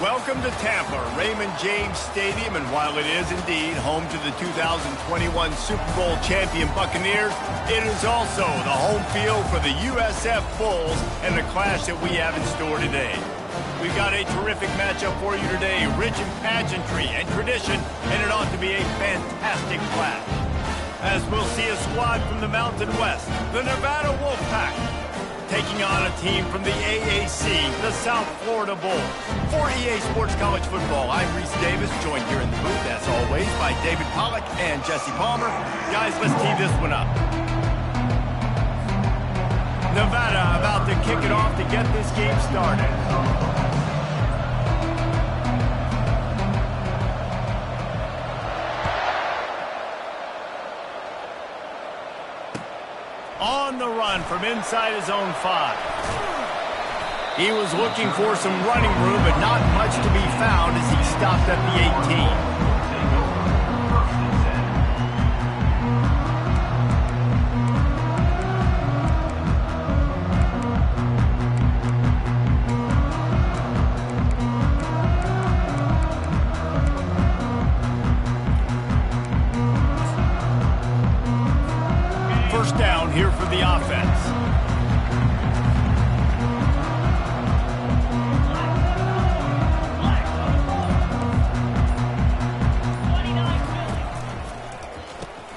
Welcome to Tampa, Raymond James Stadium, and while it is indeed home to the 2021 Super Bowl champion Buccaneers, it is also the home field for the USF Bulls and the clash that we have in store today. We've got a terrific matchup for you today, rich in pageantry and tradition, and it ought to be a fantastic clash. As we'll see a squad from the Mountain West, the Nevada Wolfpack, taking on a team from the AAC, the South Florida Bulls. For EA Sports College Football, I'm Reese Davis, joined here in the booth, as always, by David Pollack and Jesse Palmer. Guys, let's tee this one up. Nevada about to kick it off to get this game started. On the run from inside his own 5. He was looking for some running room, but not much to be found as he stopped at the 18. First down here for the offense.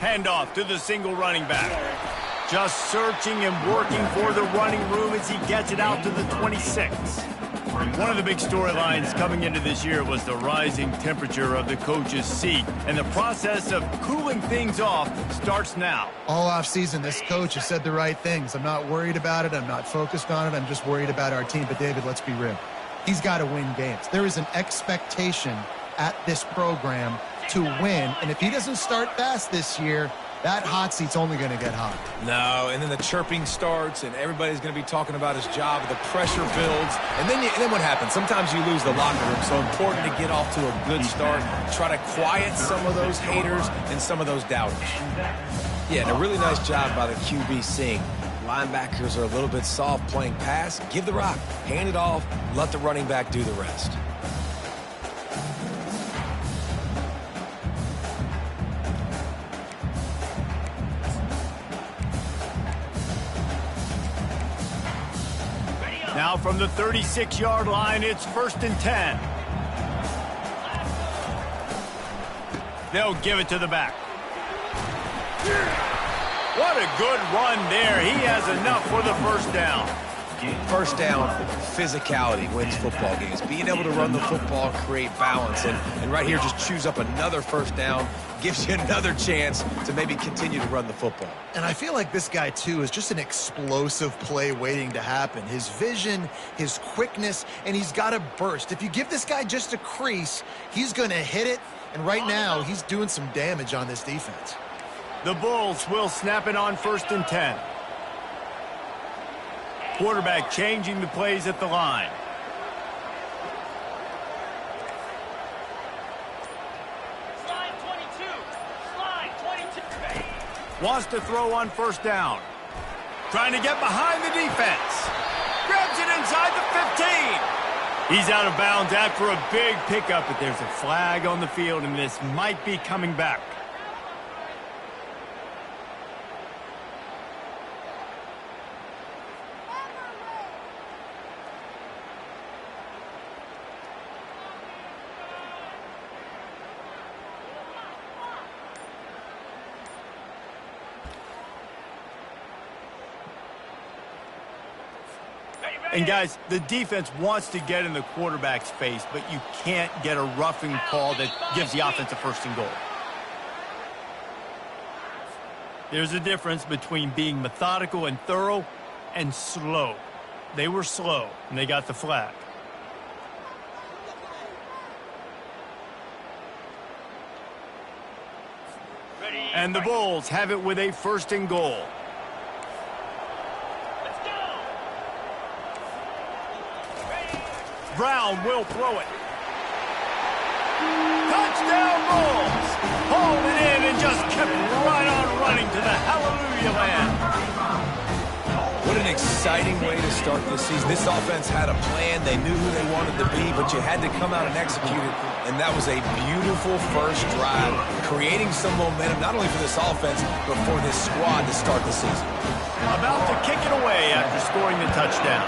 Handoff to the single running back. Just searching and working for the running room as he gets it out to the 26. One of the big storylines coming into this year was the rising temperature of the coach's seat, and the process of cooling things off starts now. All offseason, this coach has said the right things. I'm not worried about it. I'm not focused on it. I'm just worried about our team. But, David, let's be real. He's got to win games. There is an expectation at this program to win, and if he doesn't start fast this year, that hot seat's only going to get hot. No, and then the chirping starts, and everybody's going to be talking about his job. The pressure builds, and then what happens? Sometimes you lose the locker room, so important to get off to a good start. Try to quiet some of those haters and some of those doubters. Yeah, and a really nice job by the QB seeing linebackers are a little bit soft playing pass. Give the rock, hand it off, let the running back do the rest. Now from the 36-yard line, it's 1st and 10. They'll give it to the back. What a good run there. He has enough for the first down. First down, physicality wins football games. Being able to run the football, create balance, and right here just choose up another first down, gives you another chance to maybe continue to run the football. And I feel like this guy, too, is just an explosive play waiting to happen. His vision, his quickness, and he's got a burst. If you give this guy just a crease, he's going to hit it, and right now he's doing some damage on this defense. The Bulls will snap it on 1st and 10. Quarterback changing the plays at the line. Slide 22. Wants to throw on 1st down. Trying to get behind the defense. Grabs it inside the 15. He's out of bounds after a big pickup, but there's a flag on the field, and this might be coming back. And, guys, the defense wants to get in the quarterback's face, but you can't get a roughing call that gives the offense a 1st and goal. There's a difference between being methodical and thorough and slow. They were slow, and they got the flag. And the Bulls have it with a 1st and goal. Brown will throw it. Touchdown Bulls! Hauled it in and just kept right on running to the hallelujah land. What an exciting way to start this season. This offense had a plan. They knew who they wanted to be, but you had to come out and execute it. And that was a beautiful first drive, creating some momentum, not only for this offense, but for this squad to start the season. About to kick it away after scoring the touchdown.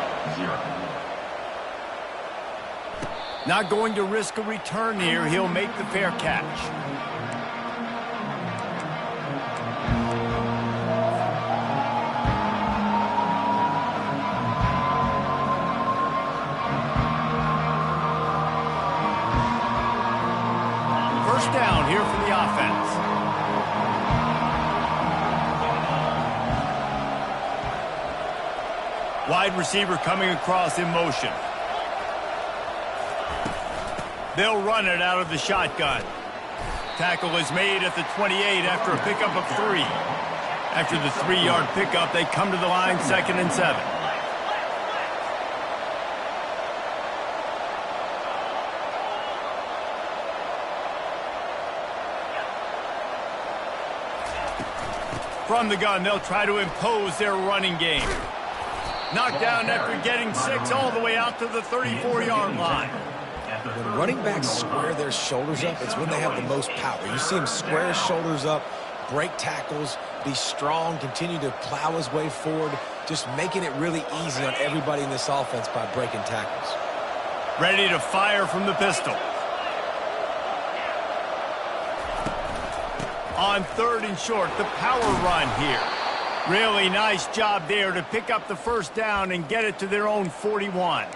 Not going to risk a return here. He'll make the fair catch. First down here for the offense. Wide receiver coming across in motion. They'll run it out of the shotgun. Tackle is made at the 28 after a pickup of 3. After the 3-yard pickup, they come to the line 2nd and 7. From the gun, they'll try to impose their running game. Knocked down after getting 6 all the way out to the 34-yard line. When running backs square their shoulders up, it's when they have the most power. You see him square his shoulders up, break tackles, be strong, continue to plow his way forward, just making it really easy on everybody in this offense by breaking tackles. Ready to fire from the pistol. On 3rd and short, the power run here. Really nice job there to pick up the first down and get it to their own 41.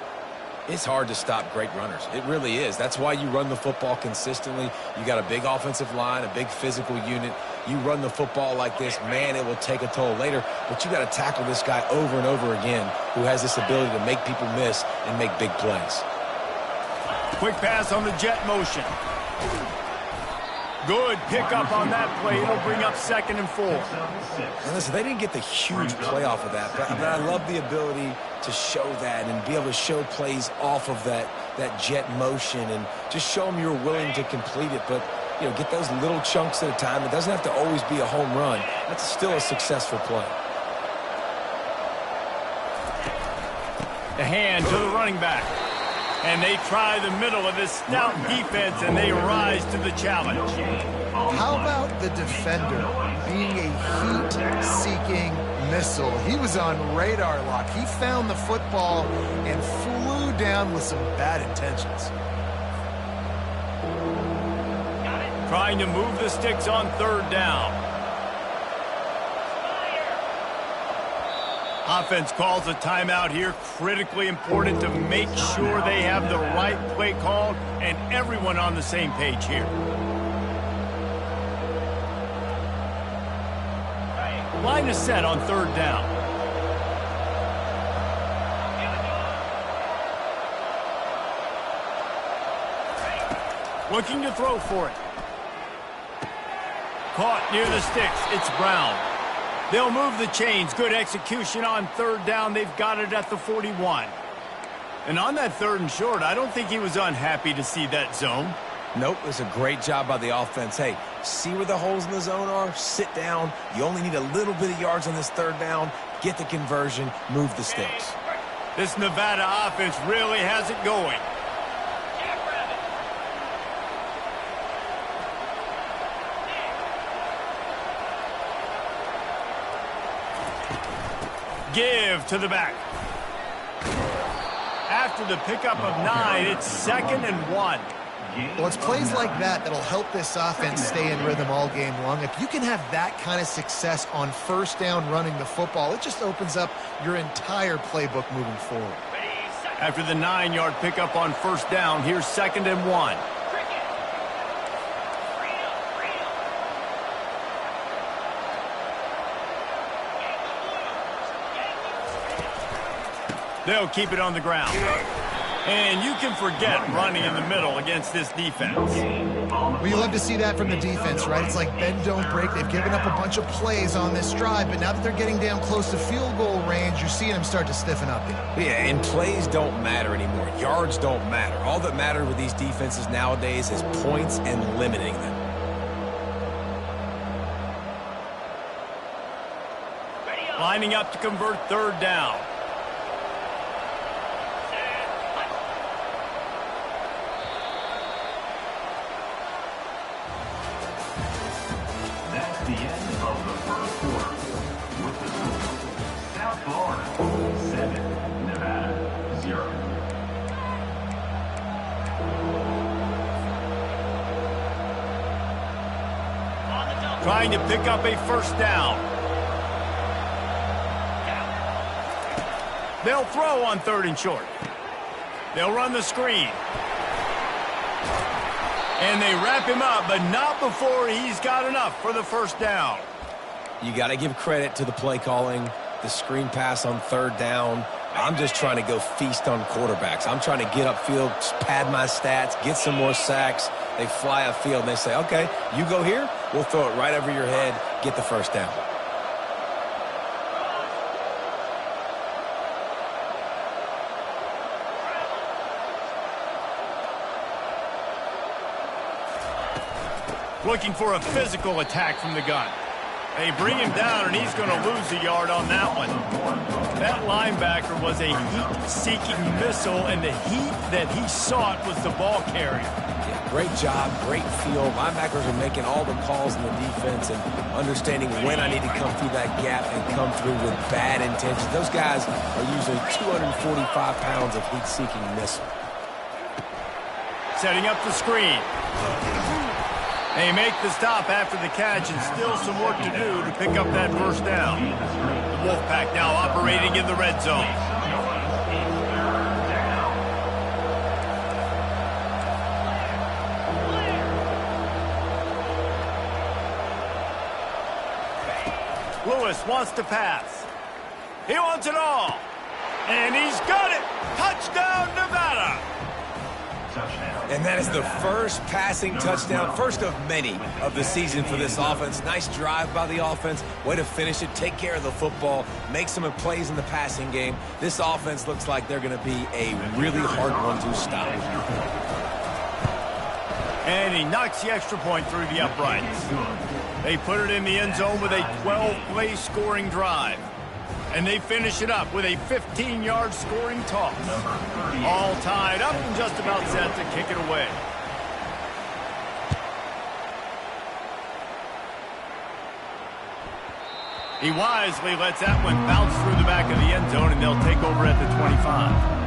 It's hard to stop great runners. It really is. That's why you run the football consistently. You got a big offensive line, a big physical unit. You run the football like this, man, it will take a toll later. But you got to tackle this guy over and over again who has this ability to make people miss and make big plays. Quick pass on the jet motion. Good pickup on that play. It'll bring up 2nd and 4. And listen, they didn't get the huge play off of that, but I love the ability to show that and be able to show plays off of that jet motion and just show them you're willing to complete it. But, you know, get those little chunks at a time. It doesn't have to always be a home run. That's still a successful play. The hand to the running back. And they try the middle of this stout defense, and they rise to the challenge. How about the defender being a heat-seeking missile? He was on radar lock. He found the football and flew down with some bad intentions. Trying to move the sticks on 3rd down. Offense calls a timeout here. Critically important to make sure they have the right play called and everyone on the same page here. Line is set on 3rd down. Looking to throw for it. Caught near the sticks. It's Brown. They'll move the chains. Good execution on 3rd down. They've got it at the 41. And on that 3rd and short, I don't think he was unhappy to see that zone. Nope, it's a great job by the offense. Hey, see where the holes in the zone are? Sit down. You only need a little bit of yards on this 3rd down. Get the conversion. Move the sticks. This Nevada offense really has it going. Give to the back. After the pickup of 9, it's 2nd and 1. Well, it's plays like that that'll help this offense stay in rhythm all game long. If you can have that kind of success on 1st down running the football, it just opens up your entire playbook moving forward. After the 9-yard pickup on 1st down, here's 2nd and 1. They'll keep it on the ground. And you can forget running in the middle against this defense. Well, you love to see that from the defense, right? It's like bend, don't break. They've given up a bunch of plays on this drive, but now that they're getting down close to field goal range, you're seeing them start to stiffen up. Yeah, and plays don't matter anymore. Yards don't matter. All that matters with these defenses nowadays is points and limiting them. Lining up to convert 3rd down. That's the end of the first quarter. With the score, South Florida 7, Nevada 0. Trying to pick up a first down. They'll throw on 3rd and short. They'll run the screen. And they wrap him up, but not before he's got enough for the first down. You got to give credit to the play calling, the screen pass on 3rd down. I'm just trying to go feast on quarterbacks. I'm trying to get upfield, pad my stats, get some more sacks. They fly upfield, and they say, okay, you go here, we'll throw it right over your head, get the first down. Looking for a physical attack from the gun. They bring him down, and he's going to lose a yard on that one. That linebacker was a heat-seeking missile, and the heat that he sought was the ball carrier. Yeah, great job, great feel. Linebackers are making all the calls in the defense and understanding when I need to come through that gap and come through with bad intentions. Those guys are usually 245 pounds of heat-seeking missile. Setting up the screen. They make the stop after the catch, and still some work to do to pick up that first down. The Wolfpack now operating in the red zone. Lewis wants to pass. He wants it all. And he's got it. Touchdown, Nevada. And that is the first passing touchdown, first of many of the season for this offense. Nice drive by the offense. Way to finish it, take care of the football, make some plays in the passing game. This offense looks like they're going to be a really hard one to stop. And he knocks the extra point through the uprights. They put it in the end zone with a 12-play scoring drive. And they finish it up with a 15-yard scoring toss. All tied up and just about set to kick it away. He wisely lets that one bounce through the back of the end zone, and they'll take over at the 25.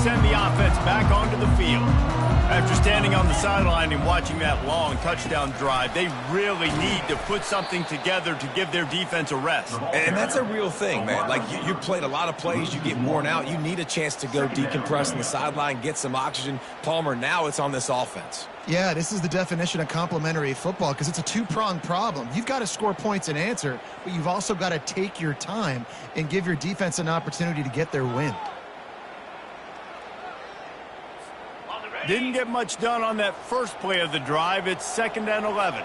Send the offense back onto the field. After standing on the sideline and watching that long touchdown drive, they really need to put something together to give their defense a rest. And that's a real thing, man. Like, you played a lot of plays, you get worn out, you need a chance to go decompress on the sideline, get some oxygen. Palmer, now it's on this offense. Yeah, this is the definition of complementary football because it's a two-pronged problem. You've got to score points and answer, but you've also got to take your time and give your defense an opportunity to get their win. Didn't get much done on that first play of the drive. It's 2nd and 11.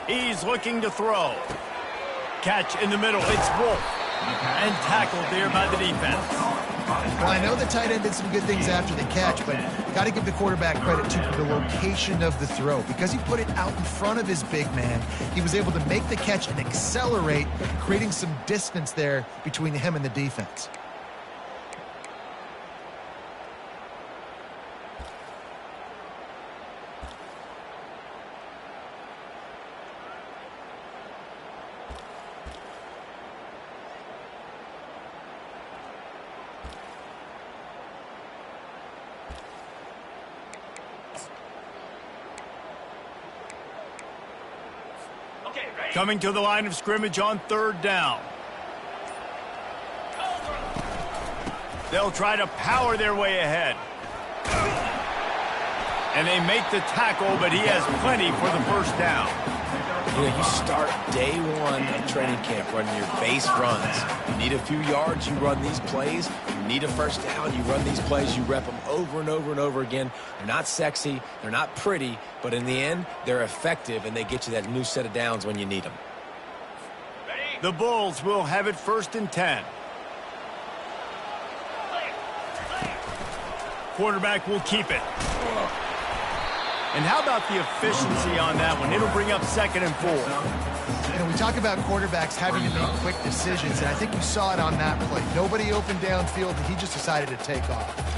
He's looking to throw. Catch in the middle. It's Wolf. And tackled there by the defense. Well, I know the tight end did some good things after the catch, but got to give the quarterback credit to the location of the throw. Because he put it out in front of his big man, he was able to make the catch and accelerate, creating some distance there between him and the defense. Coming to the line of scrimmage on 3rd down. They'll try to power their way ahead. And they make the tackle, but he has plenty for the first down. You know, you start day one of training camp running your base runs. You need a few yards, you run these plays. You need a first down, you run these plays. You rep them over and over and over again. They're not sexy, they're not pretty, but in the end, they're effective, and they get you that new set of downs when you need them. The Bulls will have it 1st and 10. Quarterback will keep it. And how about the efficiency on that one? It'll bring up 2nd and 4. You know, we talk about quarterbacks having to make quick decisions, and I think you saw it on that play. Nobody open downfield, and he just decided to take off.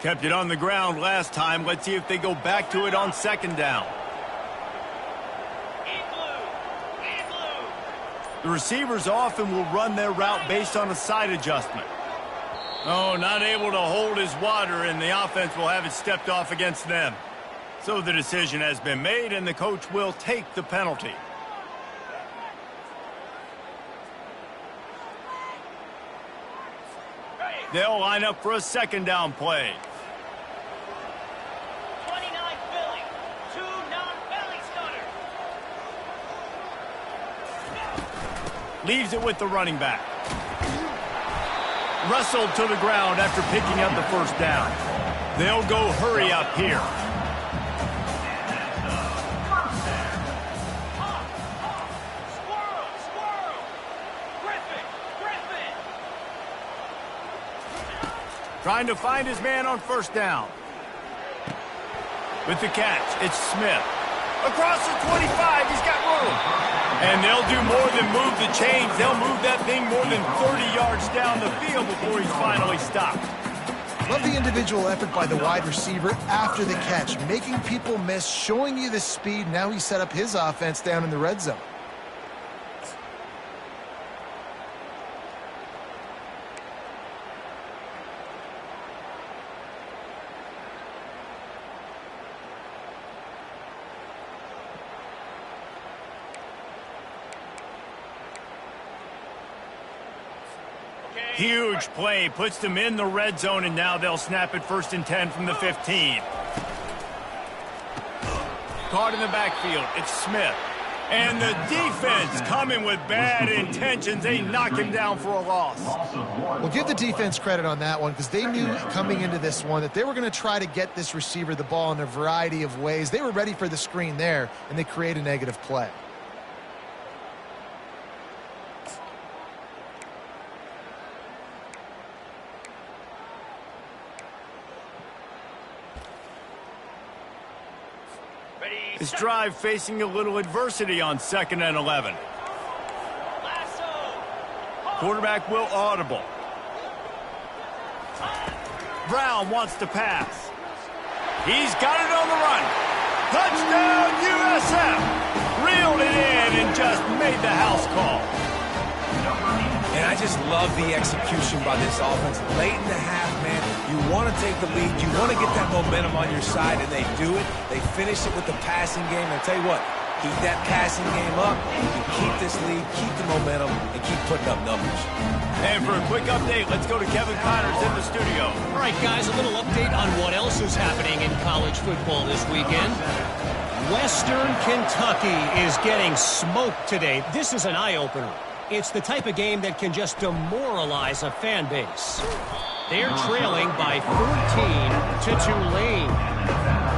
Kept it on the ground last time. Let's see if they go back to it on 2nd down. The receivers often will run their route based on a side adjustment. Oh, not able to hold his water, and the offense will have it stepped off against them. So the decision has been made, and the coach will take the penalty. They'll line up for a 2nd down play. Leaves it with the running back. Wrestled to the ground after picking up the 1st down. They'll go hurry up here. Trying to find his man on 1st down. With the catch, it's Smith. Across the 25, he's got room. And they'll do more than move the chains. They'll move that thing more than 30 yards down the field before he's finally stopped. Love the individual effort by the wide receiver after the catch, making people miss, showing you the speed. Now he set up his offense down in the red zone. Huge play, puts them in the red zone, and now they'll snap it 1st and 10 from the 15. Caught in the backfield, it's Smith. And the defense coming with bad intentions. They knock him down for a loss. Well, give the defense credit on that one because they knew coming into this one that they were going to try to get this receiver the ball in a variety of ways. They were ready for the screen there, and they create a negative play. This drive facing a little adversity on 2nd and 11. Quarterback will audible. Brown wants to pass. He's got it on the run. Touchdown USF. Reeled it in and just made the house call. And I just love the execution by this offense. Late in the half, man, you want to take the lead. You want to get that momentum on your side, and they do it. They finish it with the passing game. And I tell you what, keep that passing game up. You keep this lead, keep the momentum, and keep putting up numbers. And for a quick update, let's go to Kevin Connors in the studio. All right, guys, a little update on what else is happening in college football this weekend. Western Kentucky is getting smoked today. This is an eye-opener. It's the type of game that can just demoralize a fan base. They're trailing by 14 to Tulane.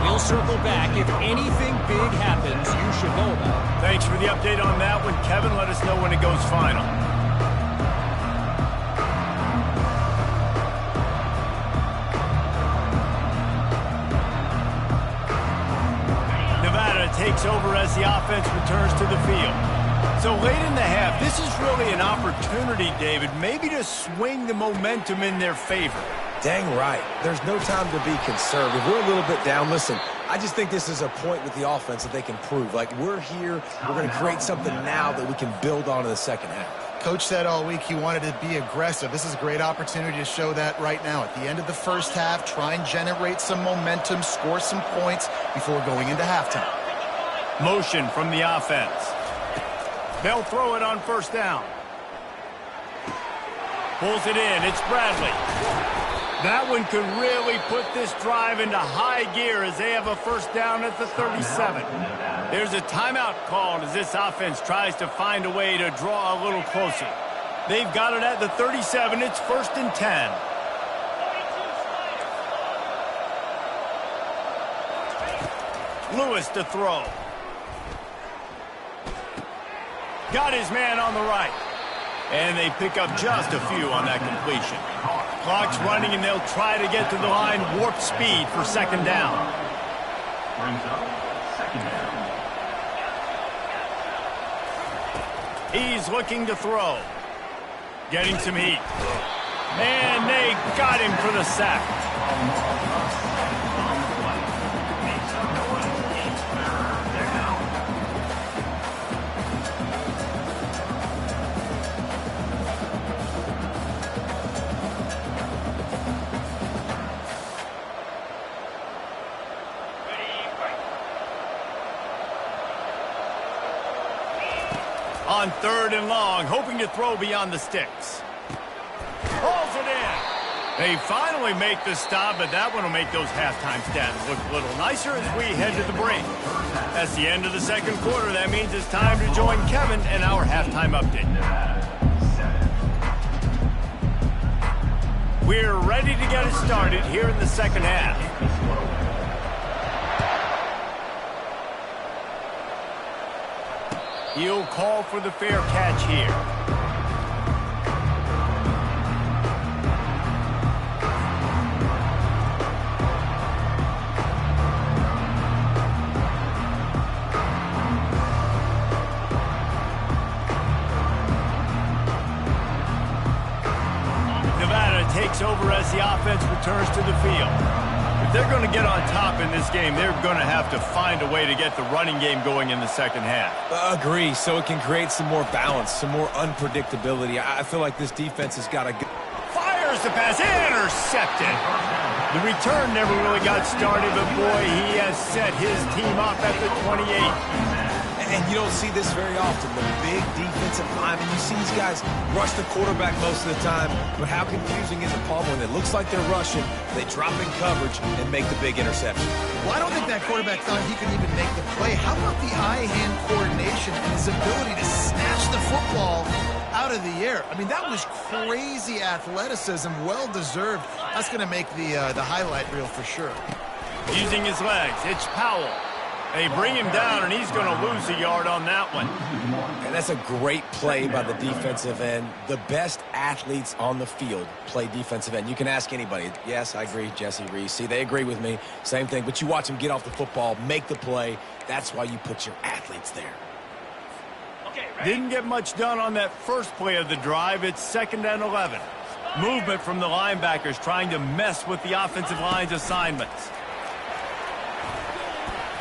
We'll circle back. If anything big happens, you should know about it. Thanks for the update on that one, Kevin. Let us know when it goes final. Nevada takes over as the offense returns to the field. So late in the half, this is really an opportunity, David, maybe to swing the momentum in their favor. Dang right. There's no time to be conservative. We're a little bit down. Listen, I just think this is a point with the offense that they can prove. Like, we're here, we're going to create something now that we can build on in the 2nd half. Coach said all week he wanted to be aggressive. This is a great opportunity to show that right now. At the end of the 1st half, try and generate some momentum, score some points before going into halftime. Motion from the offense. They'll throw it on 1st down. Pulls it in. It's Bradley. That one could really put this drive into high gear as they have a first down at the 37. There's a timeout called as this offense tries to find a way to draw a little closer. They've got it at the 37. It's 1st and 10. Lewis to throw. Got his man on the right. And they pick up just a few on that completion. Clock's running, and they'll try to get to the line warp speed for 2nd down. Brings up 2nd down. He's looking to throw. Getting some heat. And they got him for the sack. On 3rd and long, hoping to throw beyond the sticks. Pulls it in. They finally make the stop, but that one will make those halftime stats look a little nicer as we head to the break. That's the end of the 2nd quarter. That means it's time to join Kevin and our halftime update. We're ready to get it started here in the 2nd half. He'll call for the fair catch here. Nevada takes over as the offense returns to the field. If they're going to get on top in this game, they're going to have to find a way to get the running game going in the 2nd half. Agree, so it can create some more balance, some more unpredictability. I feel like this defense has got to go. Fires the pass, intercepted. The return never really got started, but boy, he has set his team up at the 28. And you don't see this very often. The big defensive linemen, you see these guys rush the quarterback most of the time, but how confusing is it, Paul, when it looks like they're rushing, they drop in coverage and make the big interception? Well, I don't think that quarterback thought he could even make the play. How about the eye-hand coordination and his ability to snatch the football out of the air? I mean, that was crazy athleticism, well-deserved. That's going to make the highlight reel for sure. Using his legs, it's Powell. They bring him down, and he's going to lose a yard on that one. And that's a great play by the defensive end. The best athletes on the field play defensive end. You can ask anybody. Yes, I agree, Jesse Reese. See, they agree with me. Same thing. But you watch them get off the football, make the play. That's why you put your athletes there. Didn't get much done on that first play of the drive. It's 2nd and 11. Movement from the linebackers trying to mess with the offensive line's assignments.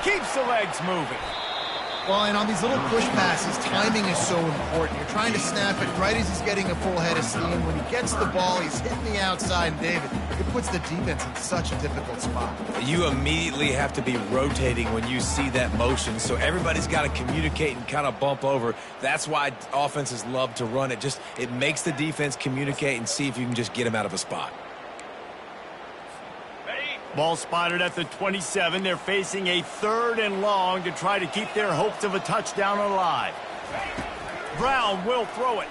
Keeps the legs moving. Well, and on these little push passes, timing is so important. You're trying to snap it right as he's getting a full head of steam. When he gets the ball, he's hitting the outside, and David, it puts the defense in such a difficult spot. You immediately have to be rotating when you see that motion, so everybody's got to communicate and kind of bump over. That's why offenses love to run it. Just it makes the defense communicate and see if you can just get them out of a spot. Ball spotted at the 27. They're facing a 3rd and long to try to keep their hopes of a touchdown alive. Brown will throw it.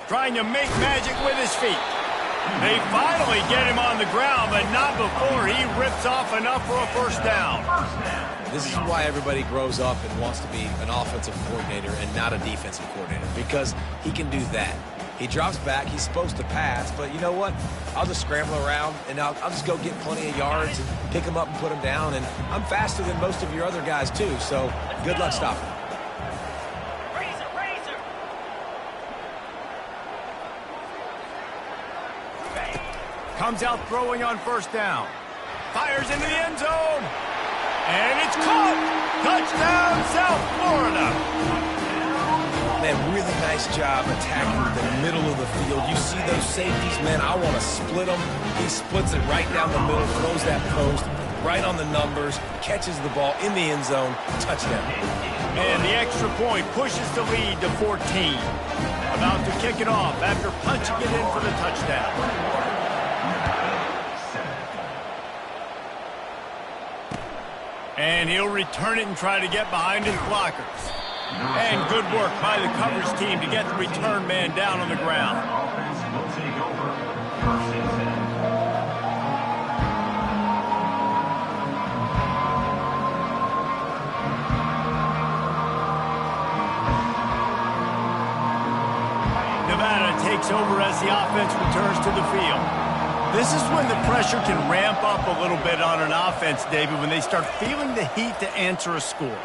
Trying to make magic with his feet. They finally get him on the ground, but not before he rips off enough for a first down. This is why everybody grows up and wants to be an offensive coordinator and not a defensive coordinator, because he can do that. He drops back. He's supposed to pass, but you know what? I'll just scramble around, and I'll just go get plenty of yards and pick him up and put him down, and I'm faster than most of your other guys, too, so good luck stopping him. Comes out throwing on first down. Fires into the end zone. And it's caught. Touchdown, South Florida. Man, really nice job attacking the middle of the field. You see those safeties, man, I want to split them. He splits it right down the middle, throws that post, right on the numbers, catches the ball in the end zone, touchdown. And the extra point pushes the lead to 14. About to kick it off after punching it in for the touchdown. And he'll return it and try to get behind his blockers. And good work by the coverage team to get the return man down on the ground. Offense will take over. First and 10. Nevada takes over as the offense returns to the field. This is when the pressure can ramp up a little bit on an offense, David, when they start feeling the heat to answer a score.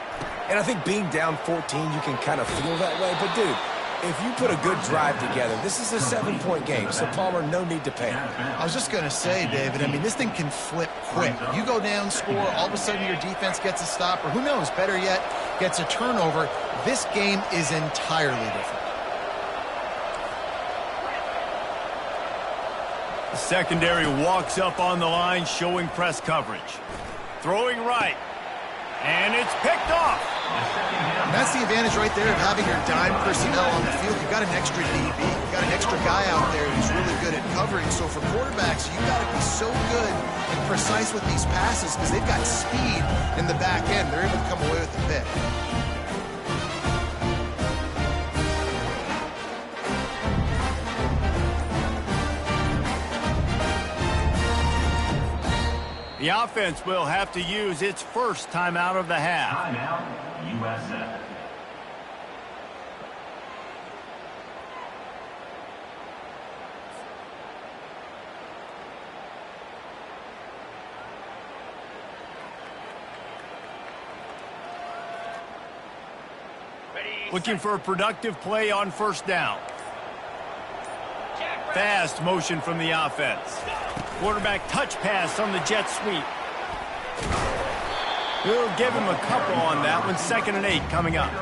And I think being down 14, you can kind of feel that way. But, dude, if you put a good drive together, this is a 7-point game. So, Palmer, no need to panic. I was just going to say, David, I mean, this thing can flip quick. You go down, score, all of a sudden your defense gets a stop, or who knows, better yet, gets a turnover. This game is entirely different. The secondary walks up on the line, showing press coverage. Throwing right. And it's picked off. And that's the advantage right there of having your dime personnel on the field. You've got an extra DB. You've got an extra guy out there who's really good at covering. So for quarterbacks, you've got to be so good and precise with these passes because they've got speed in the back end. They're able to come away with the pick. The offense will have to use its first timeout of the half. Timeout, USF. Looking for a productive play on first down. Fast motion from the offense. Quarterback touch pass on the jet sweep. We'll give him a couple on that one. 2nd and 8 coming up.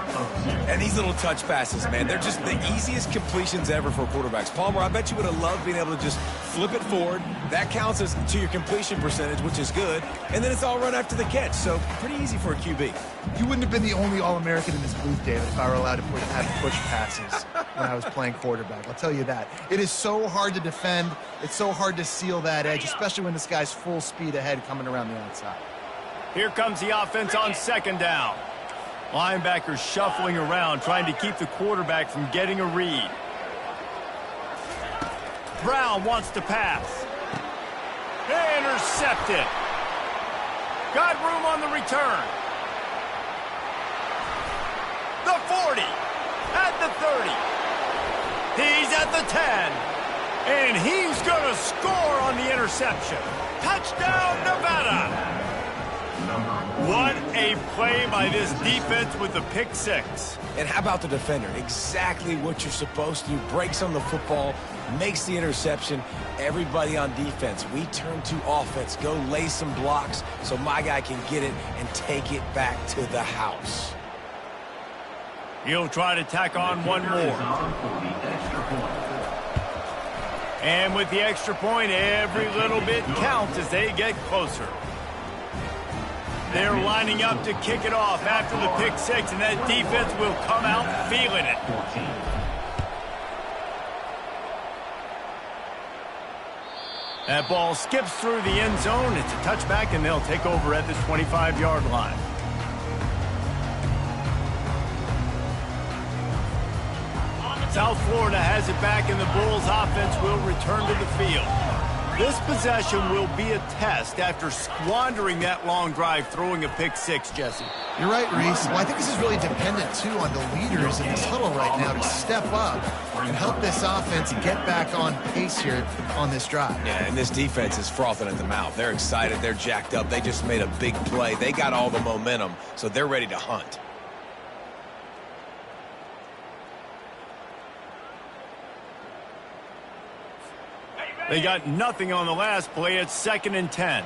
And these little touch passes, man, they're just the easiest completions ever for quarterbacks. Palmer, I bet you would have loved being able to just flip it forward. That counts as to your completion percentage, which is good. And then it's all run after the catch, so pretty easy for a QB. You wouldn't have been the only All-American in this booth, David, if I were allowed to have push passes when I was playing quarterback. I'll tell you that. It is so hard to defend. It's so hard to seal that edge, especially when this guy's full speed ahead coming around the outside. Here comes the offense on 2nd down. Linebackers shuffling around, trying to keep the quarterback from getting a read. Brown wants to pass. Intercepted. Got room on the return. The 40. At the 30. He's at the 10. And he's going to score on the interception. Touchdown, Nevada. What a play by this defense with the pick 6. And how about the defender? Exactly what you're supposed to do. Breaks on the football, makes the interception. Everybody on defense, we turn to offense. Go lay some blocks so my guy can get it and take it back to the house. He'll try to tack on one more. And with the extra point, every little bit counts as they get closer. They're lining up to kick it off after the pick 6, and that defense will come out feeling it. That ball skips through the end zone. It's a touchback, and they'll take over at the 25-yard line. South Florida has it back, and the Bulls offense will return to the field. This possession will be a test after squandering that long drive, throwing a pick 6, Jesse. You're right, Reese. Well, I think this is really dependent, too, on the leaders in this huddle right now to step up and help this offense get back on pace here on this drive. Yeah, and this defense is frothing at the mouth. They're excited. They're jacked up. They just made a big play. They got all the momentum, so they're ready to hunt. They got nothing on the last play. It's 2nd and 10.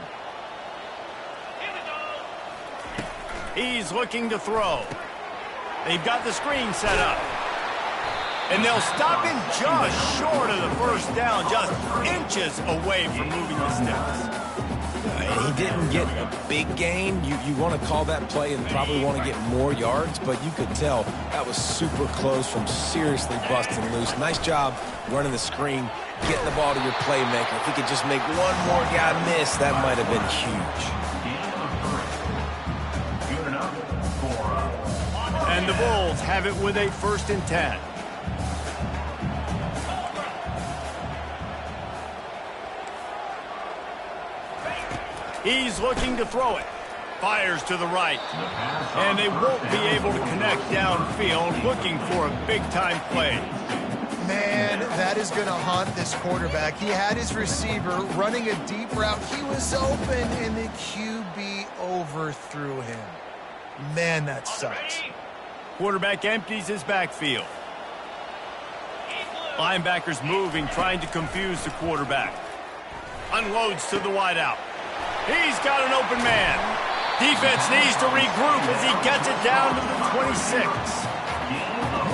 He's looking to throw. They've got the screen set up. And they'll stop him just short of the first down, just inches away from moving the sticks. He didn't get a big gain. You want to call that play and probably want to get more yards, but you could tell that was super close from seriously busting loose. Nice job running the screen, getting the ball to your playmaker. If he could just make one more guy miss, that might have been huge. And the Bulls have it with a 1st and 10. He's looking to throw it. Fires to the right. And they won't be able to connect downfield, looking for a big-time play. Man, that is going to haunt this quarterback. He had his receiver running a deep route. He was open, and the QB overthrew him. Man, that sucks. Quarterback empties his backfield. Linebackers moving, trying to confuse the quarterback. Unloads to the wideout. He's got an open man. Defense needs to regroup as he gets it down to the 26.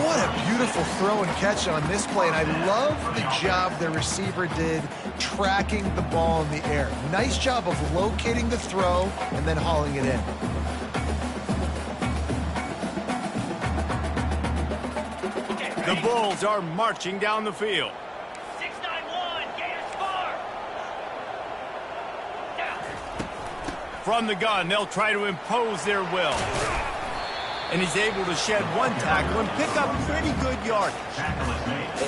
What a beautiful throw and catch on this play, and I love the job the receiver did tracking the ball in the air. Nice job of locating the throw and then hauling it in. The Bulls are marching down the field. 6-9-1, Gators far. Down. From the gun, they'll try to impose their will. And he's able to shed one tackle and pick up pretty good yardage.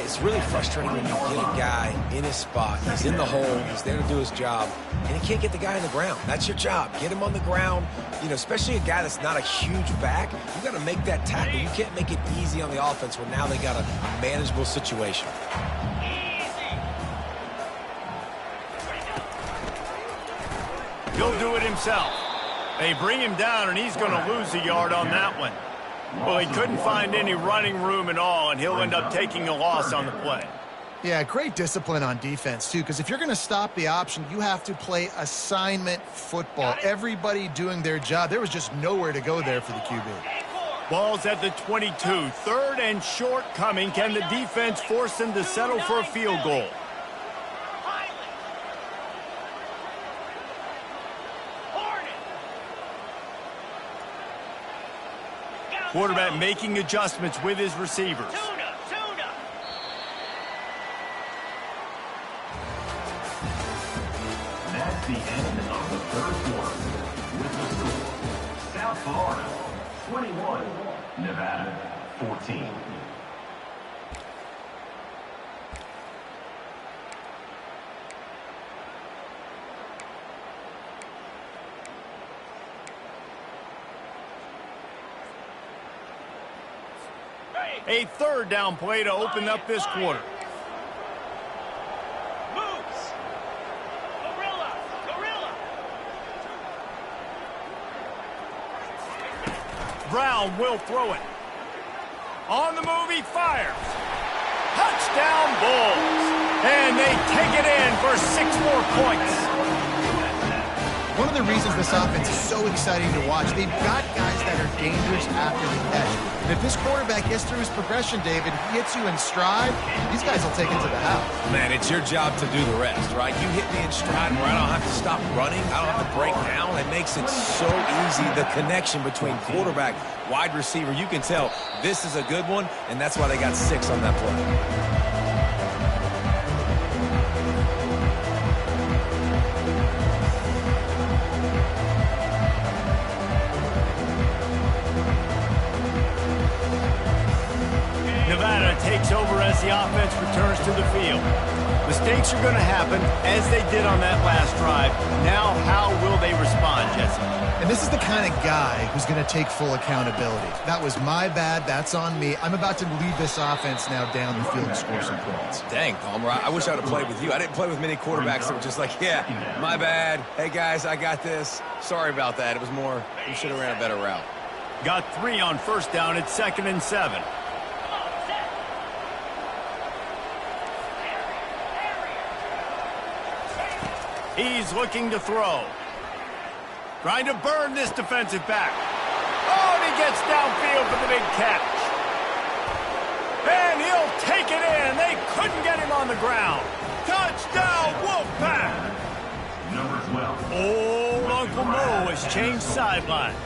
It's really frustrating when you get a guy in his spot. He's in the hole. He's there to do his job. And he can't get the guy on the ground. That's your job. Get him on the ground. You know, especially a guy that's not a huge back. You got to make that tackle. You can't make it easy on the offense where now they got a manageable situation. He'll do it himself. They bring him down, and he's going to lose a yard on that one. Well, he couldn't find any running room at all, and he'll end up taking a loss on the play. Yeah, great discipline on defense, too, because if you're going to stop the option, you have to play assignment football. Everybody doing their job. There was just nowhere to go there for the QB. Ball's at the 22. 3rd and short coming. Can the defense force them to settle for a field goal? Quarterback making adjustments with his receivers. That's the end of the 3rd quarter. With the score, South Florida 21, Nevada 14. A 3rd down play to open up this quarter. Moves. Gorilla. Brown will throw it. On the move, he fires. Touchdown Bulls. And they take it in for 6 more points. One of the reasons this offense is so exciting to watch, they've got guys that are dangerous after the catch. And if this quarterback gets through his progression, David, he hits you in stride, these guys will take it to the house. Man, it's your job to do the rest, right? You hit me in stride where I don't have to stop running. I don't have to break down. It makes it so easy, the connection between quarterback, wide receiver. You can tell this is a good one, and that's why they got 6 on that play. Nevada takes over as the offense returns to the field. Mistakes are going to happen, as they did on that last drive. Now, how will they respond, Jesse? And this is the kind of guy who's going to take full accountability. That was my bad. That's on me. I'm about to lead this offense now down the field and score some points. Dang, Palmer, I wish I would have played with you. I didn't play with many quarterbacks that were just like, yeah, my bad. Hey, guys, I got this. Sorry about that. It was more, you should have ran a better route. Got 3 on 1st down at 2nd and 7. He's looking to throw. Trying to burn this defensive back. Oh, and he gets downfield for the big catch. And he'll take it in. They couldn't get him on the ground. Touchdown, Wolfpack. Number 12. Old Uncle Mo has changed sidelines.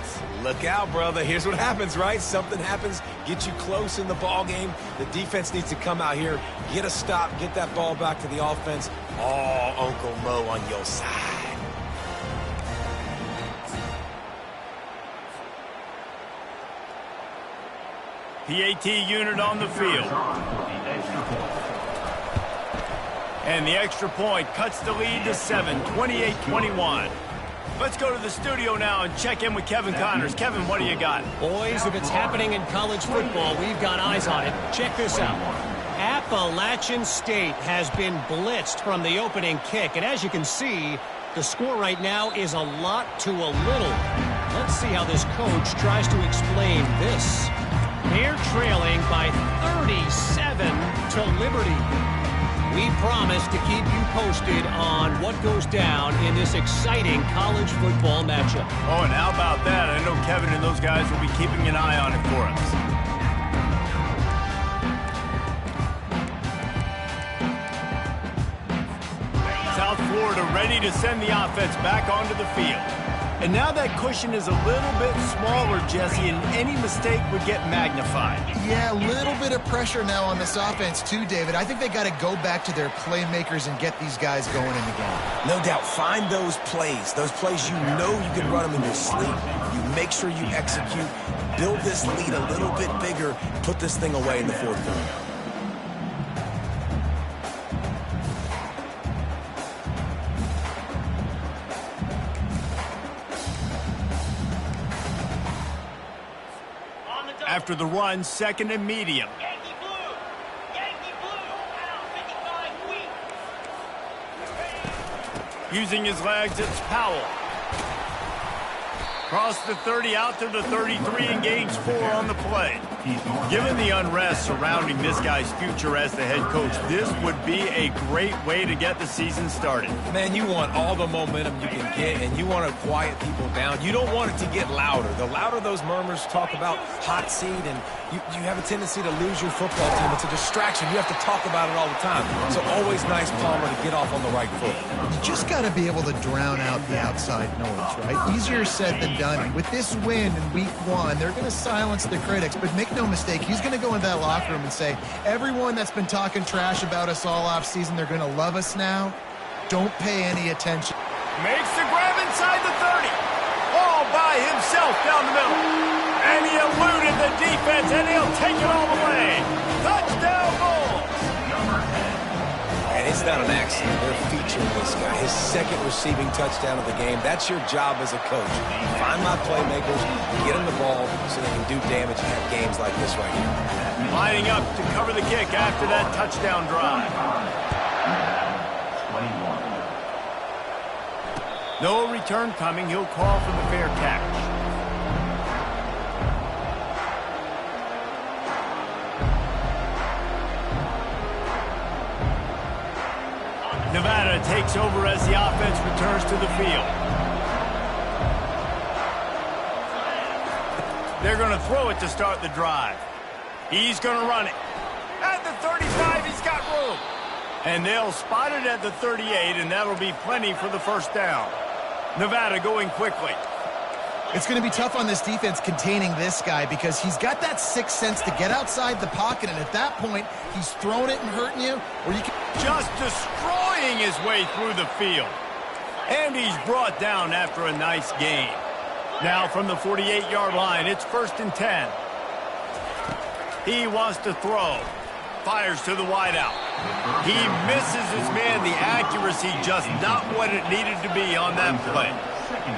Look out, brother. Here's what happens, right? Something happens, get you close in the ball game. The defense needs to come out here, get a stop, get that ball back to the offense. Oh, Uncle Mo on your side. PAT unit on the field. And the extra point cuts the lead to 7, 28-21. Let's go to the studio now and check in with Kevin Connors. Kevin, what do you got? Boys, if it's happening in college football, we've got eyes on it. Check this out. Appalachian State has been blitzed from the opening kick. And as you can see, the score right now is a lot to a little. Let's see how this coach tries to explain this. They're trailing by 37 to Liberty. We promise to keep you posted on what goes down in this exciting college football matchup. Oh, and how about that? I know Kevin and those guys will be keeping an eye on it for us. South Florida ready to send the offense back onto the field. And now that cushion is a little bit smaller, Jesse, and any mistake would get magnified. Yeah, a little bit of pressure now on this offense too, David. I think they got to go back to their playmakers and get these guys going in the game. No doubt. Find those plays you know you can run them in your sleep. You make sure you execute. Build this lead a little bit bigger. Put this thing away in the fourth quarter. After the run, second and medium. Yankee blue. Yankee blue. Now 55 weak. Using his legs, it's Powell. Cross the 30 out to the 33 and gains 4 on the play. Given the unrest surrounding this guy's future as the head coach, this would be a great way to get the season started. Man, you want all the momentum you can get, and you want to quiet people down. You don't want it to get louder. The louder those murmurs talk about hot seat, and you have a tendency to lose your football team. It's a distraction. You have to talk about it all the time. So always nice, Palmer, to get off on the right foot. You just got to be able to drown out the outside noise, right? Easier said than done. And with this win in week 1, they're going to silence the critics. But make no mistake, he's going to go into that locker room and say, everyone that's been talking trash about us all off season, they're going to love us now. Don't pay any attention. Makes the grab inside the 30. All by himself down the middle. And he eluded the defense, and he'll take it all the way. Touchdown, Bulls. And it's not an accident. They're featuring this guy. His second receiving touchdown of the game. That's your job as a coach. Find my playmakers, get them the ball so they can do damage and have games like this right here. Lining up to cover the kick after that touchdown drive. 21. No return coming. He'll call for the fair catch. Nevada takes over as the offense returns to the field. They're going to throw it to start the drive. He's going to run it. At the 35, he's got room. And they'll spot it at the 38, and that'll be plenty for the first down. Nevada going quickly. It's going to be tough on this defense containing this guy because he's got that sixth sense to get outside the pocket, and at that point, he's throwing it and hurting you, or you can... Just destroying his way through the field. And he's brought down after a nice gain. Now from the 48-yard line, it's 1st and 10. He wants to throw. Fires to the wideout. He misses his man. The accuracy just not what it needed to be on that play.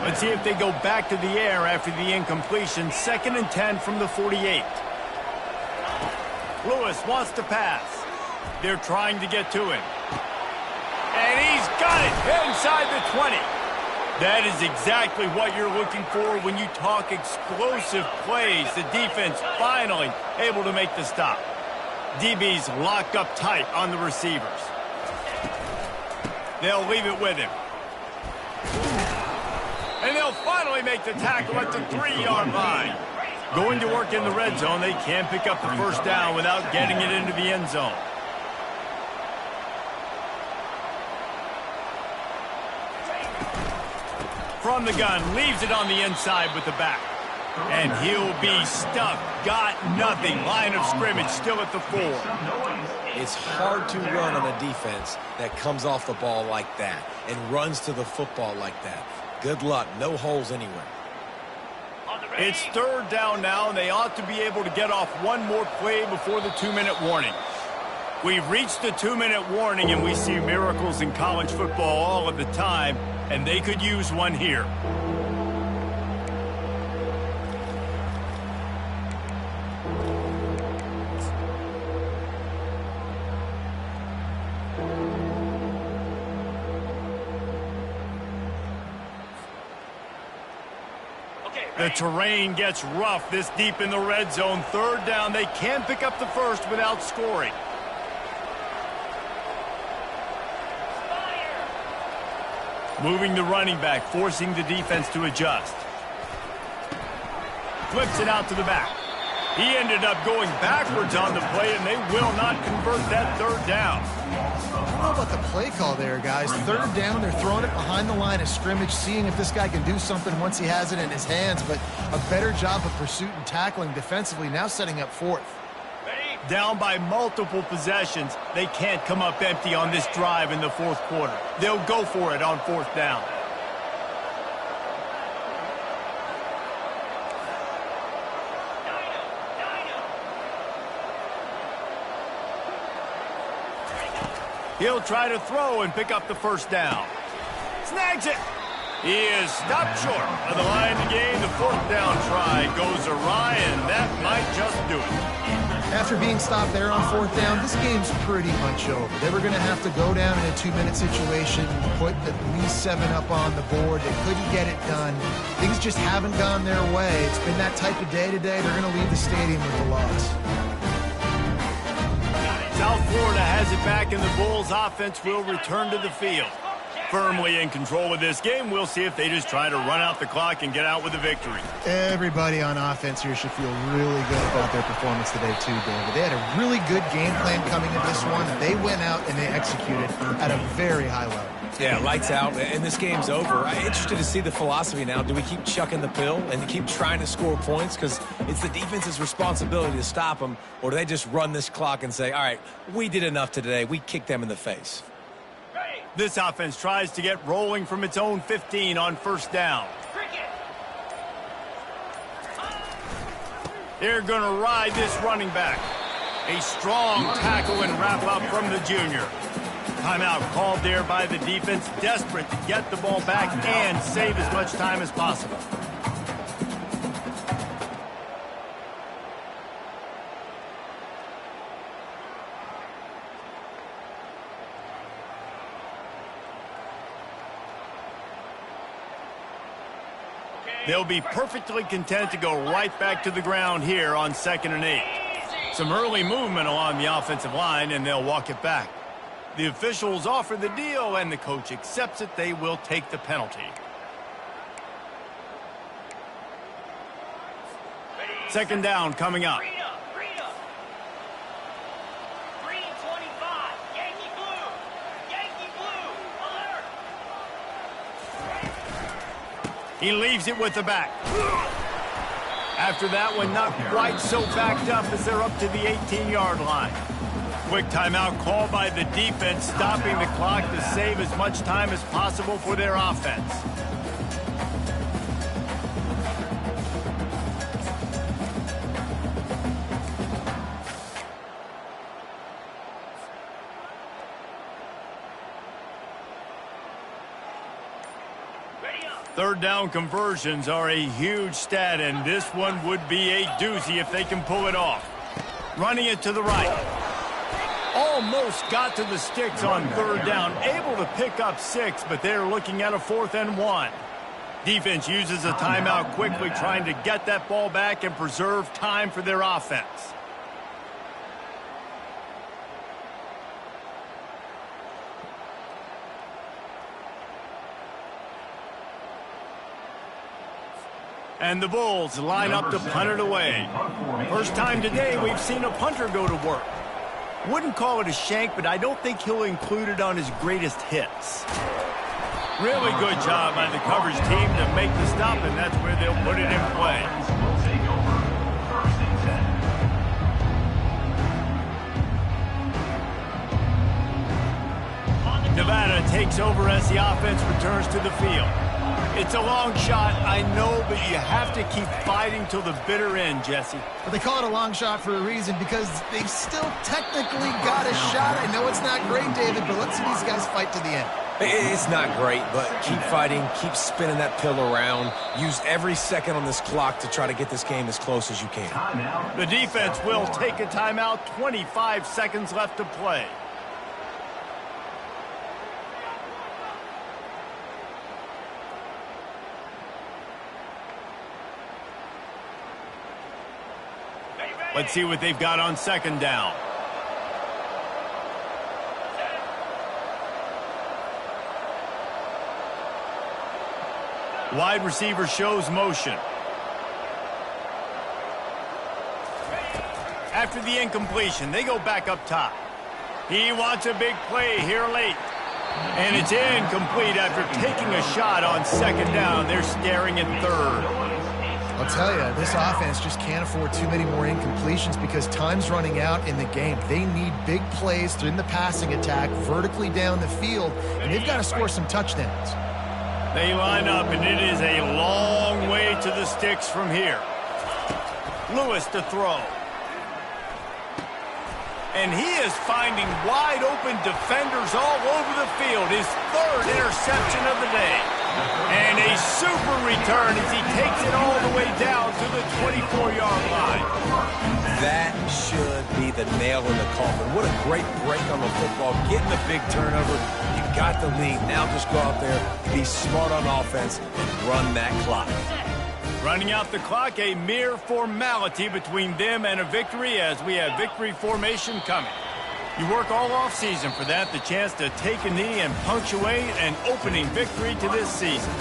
Let's see if they go back to the air after the incompletion. 2nd and 10 from the 48. Lewis wants to pass. They're trying to get to him. And he's got it inside the 20. That is exactly what you're looking for when you talk explosive plays. The defense finally able to make the stop. DB's locked up tight on the receivers. They'll leave it with him. And they'll finally make the tackle at the 3-yard line. Going to work in the red zone, they can't pick up the first down without getting it into the end zone. From the gun, leaves it on the inside with the back. And he'll be stuck. Got nothing. Line of scrimmage still at the 4. It's hard to run on a defense that comes off the ball like that and runs to the football like that. Good luck. No holes anywhere. On the It's third down now, and they ought to be able to get off one more play before the 2-minute warning. We've reached the 2-minute warning, and we see miracles in college football all of the time, and they could use one here. The terrain gets rough this deep in the red zone. Third down, they can pick up the first without scoring. Moving the running back, forcing the defense to adjust. Flips it out to the back. He ended up going backwards on the play, and they will not convert that third down. I don't know about the play call there, guys. Third down, they're throwing it behind the line of scrimmage, seeing if this guy can do something once he has it in his hands, but a better job of pursuit and tackling defensively, now setting up fourth. Down by multiple possessions, they can't come up empty on this drive in the fourth quarter. They'll go for it on fourth down. He'll try to throw and pick up the first down. Snags it. He is stopped short of the line to gain. The fourth down try goes awry, and that might just do it. After being stopped there on fourth down, this game's pretty much over. They were going to have to go down in a 2-minute situation, put at least 7 up on the board. They couldn't get it done. Things just haven't gone their way. It's been that type of day today. They're going to leave the stadium with a loss. South Florida has it back, and the Bulls offense will return to the field. Firmly in control of this game. We'll see if they just try to run out the clock and get out with a victory. Everybody on offense here should feel really good about their performance today too, David. They had a really good game plan coming in this one, and they went out and they executed at a very high level. Yeah, lights out, and this game's over. I'm interested to see the philosophy now. Do we keep chucking the pill and keep trying to score points because it's the defense's responsibility to stop them, or do they just run this clock and say, all right, we did enough today, we kicked them in the face? This offense tries to get rolling from its own 15 on first down. They're going to ride this running back. A strong tackle and wrap up from the junior. Timeout called there by the defense, desperate to get the ball back and save as much time as possible. They'll be perfectly content to go right back to the ground here on 2nd and 8. Some early movement along the offensive line, and they'll walk it back. The officials offer the deal, and the coach accepts it. They will take the penalty. Second down coming up. He leaves it with the back. After that one, not quite so backed up as they're up to the 18-yard line. Quick timeout call by the defense, stopping the clock to save as much time as possible for their offense. Third down conversions are a huge stat, and this one would be a doozy if they can pull it off. Running it to the right. Almost got to the sticks on third down. Able to pick up 6, but they're looking at a 4th and 1. Defense uses a timeout quickly, trying to get that ball back and preserve time for their offense. And the Bulls line up to punt it away. First time today we've seen a punter go to work. Wouldn't call it a shank, but I don't think he'll include it on his greatest hits. Really good job by the coverage team to make the stop, and that's where they'll put it in play. Will take over 1st and 10. Nevada takes over as the offense returns to the field. It's a long shot, I know, but you have to keep fighting till the bitter end, Jesse. But they call it a long shot for a reason, because they've still technically got a shot. I know it's not great, David, but let's see these guys fight to the end. It's not great, but keep fighting, keep spinning that pill around. Use every second on this clock to try to get this game as close as you can. The defense will take a timeout. 25 seconds left to play. Let's see what they've got on second down. Wide receiver shows motion. After the incompletion, they go back up top. He wants a big play here late. And it's incomplete after taking a shot on second down. They're staring at third. I'll tell you, this offense just can't afford too many more incompletions because time's running out in the game. They need big plays in the passing attack, vertically down the field, and they've got to score some touchdowns. They line up, and it is a long way to the sticks from here. Lewis to throw. And he is finding wide-open defenders all over the field. His third interception of the day. And a super return as he takes it all the way down to the 24-yard line. That should be the nail in the coffin. What a great break on the football. Getting the big turnover. You got the lead. Now just go out there, be smart on offense, and run that clock. Running out the clock, a mere formality between them and a victory as we have victory formation coming. You work all offseason for that, the chance to take a knee and punctuate an opening victory to this season.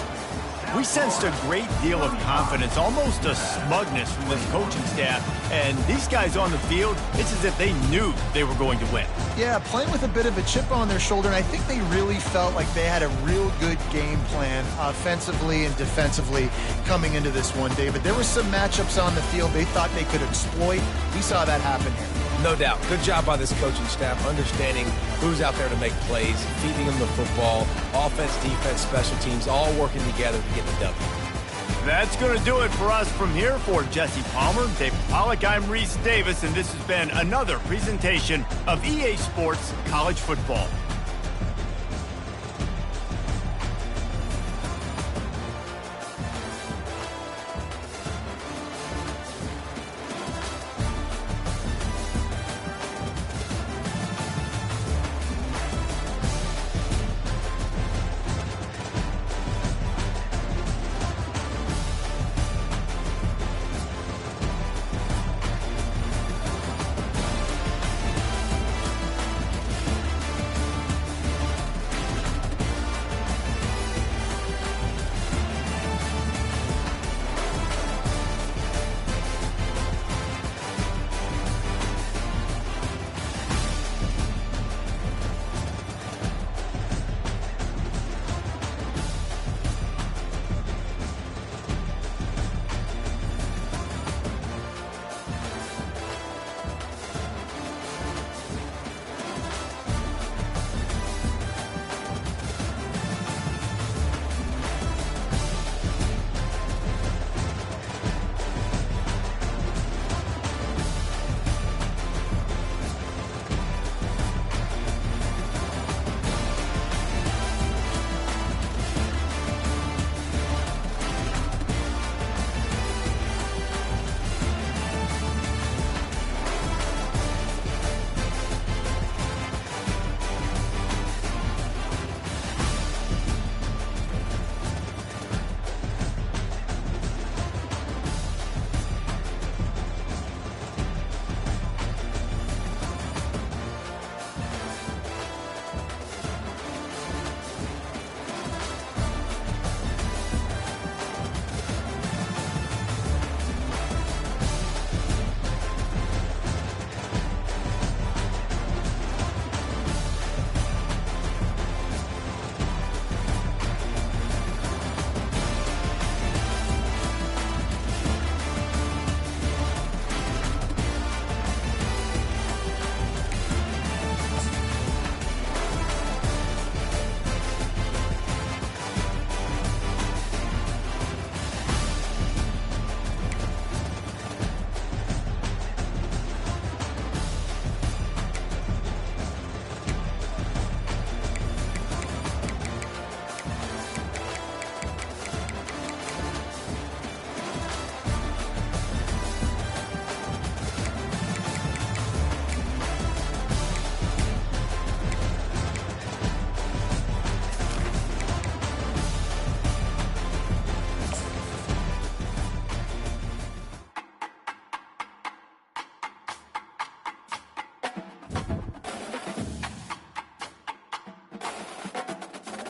We sensed a great deal of confidence, almost a smugness from this coaching staff. And these guys on the field, it's as if they knew they were going to win. Yeah, playing with a bit of a chip on their shoulder, and I think they really felt like they had a real good game plan offensively and defensively coming into this one, David. There were some matchups on the field they thought they could exploit. We saw that happen here. No doubt. Good job by this coaching staff, understanding who's out there to make plays, feeding them the football, offense, defense, special teams, all working together to get the W. That's going to do it for us from here. For Jesse Palmer, David Pollack, I'm Reese Davis, and this has been another presentation of EA Sports College Football.